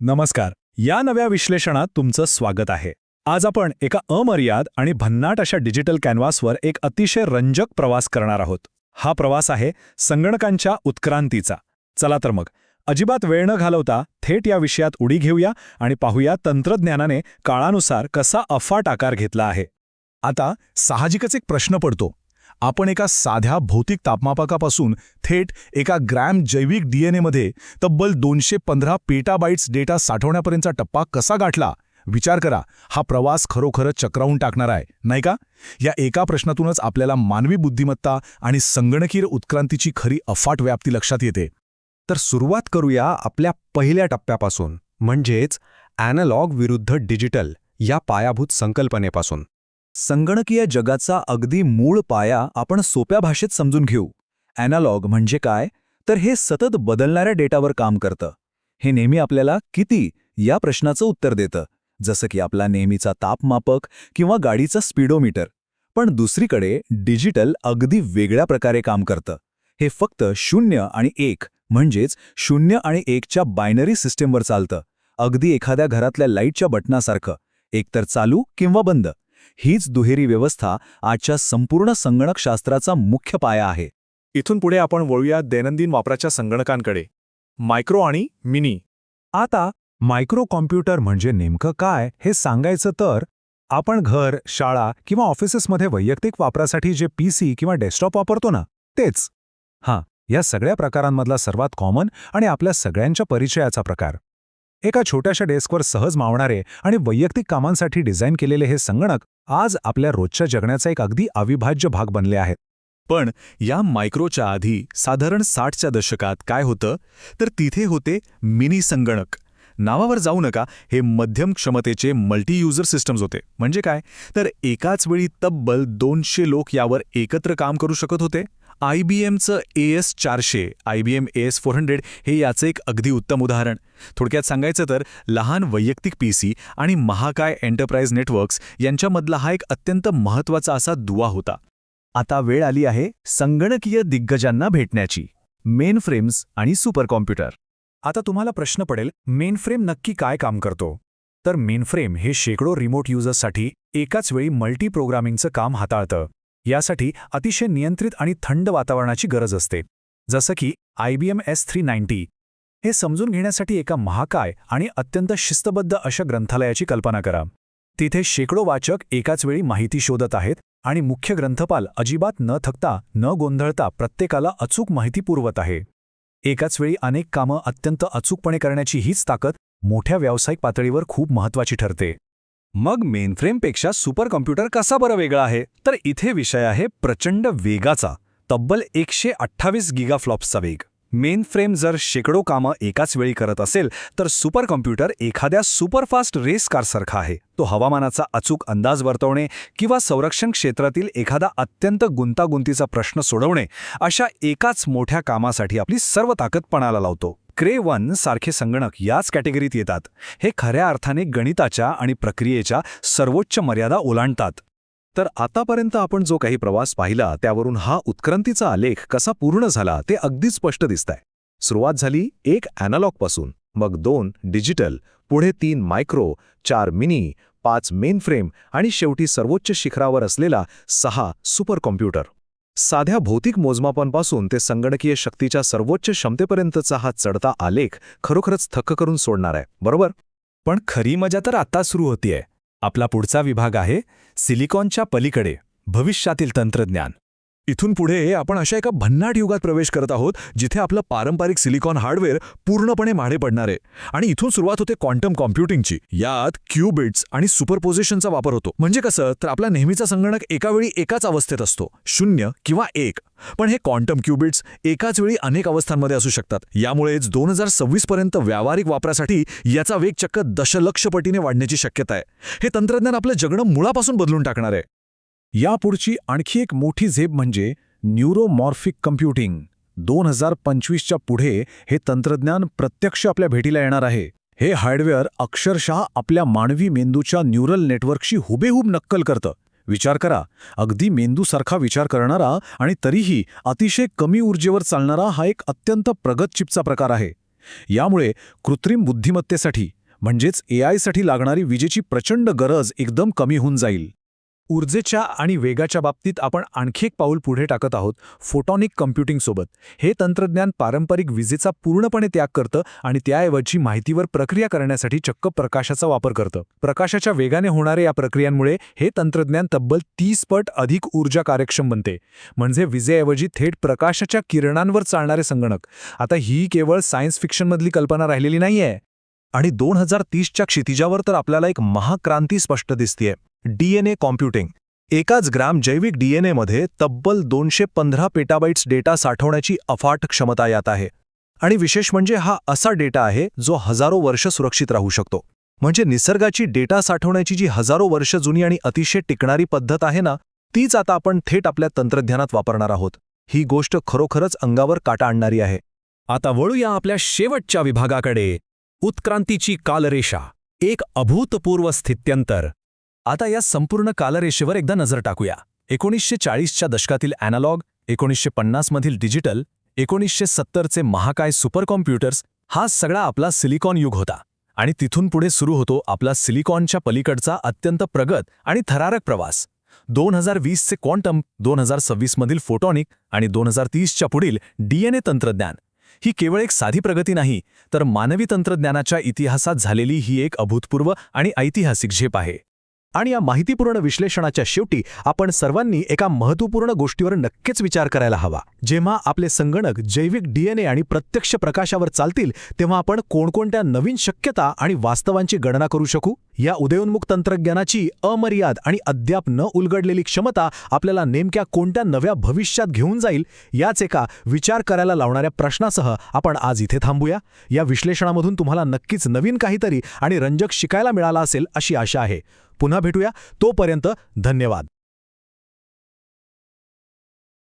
नमस्कार. या नव्या विश्लेषणात तुमचं स्वागत आहे. आज आपण एका अमर्याद आणि भन्नाट अशा डिजिटल कॅनव्हासवर एक अतिशय रंजक प्रवास करणार आहोत. हा प्रवास आहे संगणकांच्या उत्क्रांतीचा. चला तर मग अजिबात वेळ न घालवता थेट या विषयात उडी घेऊया आणि पाहूया तंत्रज्ञानाने काळानुसार कसा अफाट आकार घेतला आहे. आता साहजिकच एक प्रश्न पडतो. आपण एका साध्या भौतिक तापमापकापासून थेट एका ग्रॅम जैविक डीएनएमध्ये तब्बल 215 पेटाबाइट्स डेटा साठवण्यापर्यंतचा टप्पा कसा गाठला? विचार करा, हा प्रवास खरोखरच चक्रावून टाकणारा आहे, नाही का? या एका प्रश्नातूनच आपल्याला मानवी बुद्धिमत्ता आणि संगणकीय उत्क्रांतीची खरी अफाट व्याप्ती लक्षात येते. तर सुरुवात करूया आपल्या पहिल्या टप्प्यापासून, म्हणजेच ॲनालॉग विरुद्ध डिजिटल या पायाभूत संकल्पनेपासून. संगणकीय जगाचा अगदी मूळ पाया आपण सोप्या भाषेत समजून घेऊ. ॲनालॉग म्हणजे काय? तर हे सतत बदलणाऱ्या डेटावर काम करतं. हे नेहमी आपल्याला किती या प्रश्नाचं उत्तर देतं, जसं की आपला नेहमीचा तापमापक किंवा गाडीचा स्पीडोमीटर. पण दुसरीकडे डिजिटल अगदी वेगळ्या प्रकारे काम करतं. हे फक्त 0 आणि 1 म्हणजेच 0 आणि 1च्या बायनरी सिस्टीमवर चालतं. अगदी एखाद्या घरातल्या लाईटच्या बटनासारखं, एकतर चालू किंवा बंद. हीच दुहेरी व्यवस्था आजच्या संपूर्ण संगणकशास्त्राचा मुख्य पाया आहे. इथून पुढे आपण वळूया दैनंदिन वापराच्या संगणकांकडे, मायक्रो आणि मिनी. आता मायक्रो कॉम्प्युटर म्हणजे नेमकं काय हे सांगायचं तर, आपण घर, शाळा किंवा ऑफिसेसमध्ये वैयक्तिक वापरासाठी जे पीसी किंवा डेस्कटॉप वापरतो ना, तेच. या सगळ्या प्रकारांमधला सर्वात कॉमन आणि आपल्या सगळ्यांच्या परिचयाचा प्रकार. एका छोट्याशा डेस्कवर सहज मावणारे आणि वैयक्तिक कामांसाठी डिझाईन केलेले हे संगणक आज आपल्या रोजच्या जगण्याचा एक अगदी अविभाज्य भाग बनले आहेत. पण या मायक्रोच्या आधी साधारण 60च्या दशकात काय होतं, तर तिथे होते मिनी संगणक. नावावर जाऊ नका, हे मध्यम क्षमतेचे मल्टी युजर सिस्टम्स होते. म्हणजे काय, तर एकाच वेळी तब्बल 200 लोक यावर एकत्र काम करू शकत होते. IBMचं AS400, IBM AS400 हे याचं एक अगदी उत्तम उदाहरण. थोडक्यात सांगायचं तर लहान वैयक्तिक पीसी आणि महाकाय एंटरप्राइज नेटवर्क्स यांच्यामधला हा एक अत्यंत महत्त्वाचा असा दुवा होता. आता वेळ आली आहे संगणकीय दिग्गजांना भेटण्याची. मेनफ्रेम्स आणि सुपर कॉम्प्युटर. आता तुम्हाला प्रश्न पडेल, मेनफ्रेम नक्की काय काम करतो? तर मेनफ्रेम हे शेकडो रिमोट युजर्ससाठी एकाच वेळी मल्टी प्रोग्रामिंगचं काम हाताळतं. यासाठी अतिशय नियंत्रित आणि थंड वातावरणाची गरज असते, जसं की IBM S390. हे समजून घेण्यासाठी एका महाकाय आणि अत्यंत शिस्तबद्ध अशा ग्रंथालयाची कल्पना करा. तिथे शेकडो वाचक एकाच वेळी माहिती शोधत आहेत आणि मुख्य ग्रंथपाल अजिबात न थकता न गोंधळता प्रत्येकाला अचूक माहिती पुरवत आहे. एकाच वेळी अनेक कामं अत्यंत अचूकपणे करण्याची हीच ताकद मोठ्या व्यावसायिक पातळीवर खूप महत्त्वाची ठरते. मग मेनफ्रेमपेक्षा सुपर कॉम्प्युटर कसा बरं वेगळा आहे? तर इथे विषय आहे प्रचंड वेगाचा. तब्बल 128 गिगाफ्लॉप्सचा वेग. मेनफ्रेम जर शेकडो कामं एकाच वेळी करत असेल, तर सुपर कॉम्प्युटर एखाद्या सुपरफास्ट रेस कारसारखा आहे. तो हवामानाचा अचूक अंदाज वर्तवणे किंवा संरक्षण क्षेत्रातील एखादा अत्यंत गुंतागुंतीचा प्रश्न सोडवणे अशा एकाच मोठ्या कामासाठी आपली सर्व ताकद पणाला लावतो. क्रे 1 सारखे संगणक याच कॅटेगरीत येतात. हे खऱ्या अर्थाने गणिताच्या आणि प्रक्रियेच्या सर्वोच्च मर्यादा ओलांडतात. तर आतापर्यंत आपण जो काही प्रवास पाहिला त्यावरून हा उत्क्रांतीचा आलेख कसा पूर्ण झाला ते अगदी स्पष्ट दिसतंय. सुरुवात झाली 1 ॲनालॉगपासून, मग 2 डिजिटल, पुढे 3 मायक्रो, 4 मिनी, 5 मेनफ्रेम आणि शेवटी सर्वोच्च शिखरावर असलेला 6 सुपर कॉम्प्युटर. साध्या भौतिक मोजमापांपासून ते संगणकीय शक्तीच्या सर्वोच्च क्षमतेपर्यंतचा हा चढता आलेख खरोखरच थक्क करून सोडणार आहे, बरोबर? पण खरी मजा तर आता सुरू होतीये. आपला पुढचा विभाग आहे सिलिकॉनच्या पलीकडे, भविष्यातील तंत्रज्ञान. इथून पुढे आपण अशा एका भन्नाट युगात प्रवेश करत आहोत जिथे आपलं पारंपरिक सिलिकॉन हार्डवेअर पूर्णपणे मागे पडणार आहे. आणि इथून सुरुवात होते क्वांटम कॉम्प्युटिंगची. यात क्यूबिट्स आणि सुपरपोजिशनचा वापर होतो. म्हणजे कसं, तर आपला नेहमीचा संगणक एका वेळी एकाच अवस्थेत असतो, 0 किंवा 1. पण हे क्वांटम क्यूबिट्स एकाच वेळी अनेक अवस्थांमध्ये असू शकतात. यामुळेच 2026 पर्यंत व्यावहारिक वापरासाठी याचा वेग चक्क दशलक्ष पटीने वाढण्याची शक्यता आहे. हे तंत्रज्ञान आपलं जगणं मुळापासून बदलून टाकणार आहे. यापुढची आणखी एक मोठी झेप म्हणजे न्यूरोमॉर्फिक कम्प्युटिंग. 2025च्या पुढे हे तंत्रज्ञान प्रत्यक्ष आपल्या भेटीला येणार आहे. हे हार्डवेअर अक्षरशः आपल्या मानवी मेंदूच्या न्यूरल नेटवर्कशी हुबेहूब नक्कल करतं. विचार करा, अगदी मेंदूसारखा विचार करणारा आणि तरीही अतिशय कमी ऊर्जेवर चालणारा हा एक अत्यंत प्रगत चिपचा प्रकार आहे. यामुळे कृत्रिम बुद्धिमत्तेसाठी म्हणजेच एआयसाठी लागणारी विजेची प्रचंड गरज एकदम कमी होऊन जाईल. ऊर्जेच्या आणि वेगाच्या बाबतीत आपण आणखी एक पाऊल पुढे टाकत आहोत फोटॉनिक कम्प्युटिंगसोबत. हे तंत्रज्ञान पारंपरिक विजेचा पूर्णपणे त्याग करतं आणि त्याऐवजी माहितीवर प्रक्रिया करण्यासाठी चक्क प्रकाशाचा वापर करतं. प्रकाशाच्या वेगाने होणाऱ्या या प्रक्रियांमुळे हे तंत्रज्ञान तब्बल 30 पट अधिक ऊर्जा कार्यक्षम बनते. म्हणजे विजेऐवजी थेट प्रकाशाच्या किरणांवर चालणारे संगणक. आता ही केवळ सायन्स फिक्शनमधली कल्पना राहिलेली नाहीये. आणि 2030च्या क्षितिजावर तर आपल्याला एक महाक्रांती स्पष्ट दिसतेय. DNA computing. एकाच ग्रॅम जैविक डीएनएमध्ये तब्बल 215 पेटाबाइट्स डेटा साठवण्याची अफाट क्षमता यात आहे. आणि विशेष म्हणजे हा असा डेटा आहे जो हजारो वर्ष सुरक्षित राहू शकतो. म्हणजे निसर्गाची डेटा साठवण्याची जी हजारो वर्ष जुनी आणि अतिशय टिकणारी पद्धत आहे ना, तीच आता आपण थेट आपल्या तंत्रज्ञानात वापरणार आहोत. ही गोष्ट खरोखरच अंगावर काटा आणणारी आहे. आता वळूया आपल्या शेवटच्या विभागाकडे, उत्क्रांतीची कालरेषा, एक अभूतपूर्व स्थित्यंतर. आता या संपूर्ण कालरेषेवर एकदा नजर टाकूया. 1940च्या दशकातील ॲनालॉग, 1950मधील डिजिटल, 1970चे महाकाय सुपर कॉम्प्युटर्स, हा सगळा आपला सिलिकॉन युग होता. आणि तिथून पुढे सुरू होतो आपला सिलिकॉनच्या पलीकडचा अत्यंत प्रगत आणि थरारक प्रवास. 2020चे क्वांटम, 2026मधील फोटॉनिक आणि 2030च्या पुढील डीएनए तंत्रज्ञान. ही केवळ एक साधी प्रगती नाही, तर मानवी तंत्रज्ञानाच्या इतिहासात झालेली ही एक अभूतपूर्व आणि ऐतिहासिक झेप आहे. आणि या माहितीपूर्ण विश्लेषणाच्या शेवटी आपण सर्वांनी एका महत्त्वपूर्ण गोष्टीवर नक्कीच विचार करायला हवा. जेव्हा आपले संगणक जैविक डीएनए आणि प्रत्यक्ष प्रकाशावर चालतील, तेव्हा आपण कोणकोणत्या नवीन शक्यता आणि वास्तवांची गणना करू शकू? या उदयोन्मुख तंत्रज्ञानाची अमर्याद आणि अद्याप न उलगडलेली क्षमता आपल्याला नेमक्या कोणत्या नव्या भविष्यात घेऊन जाईल, याच एका विचार करायला लावणाऱ्या प्रश्नासह आपण आज इथे थांबूया. या विश्लेषणामधून तुम्हाला नक्कीच नवीन काहीतरी आणि रंजक शिकायला मिळालं असेल अशी आशा आहे. पुन्हा भेटूया. तोपर्यंत धन्यवाद.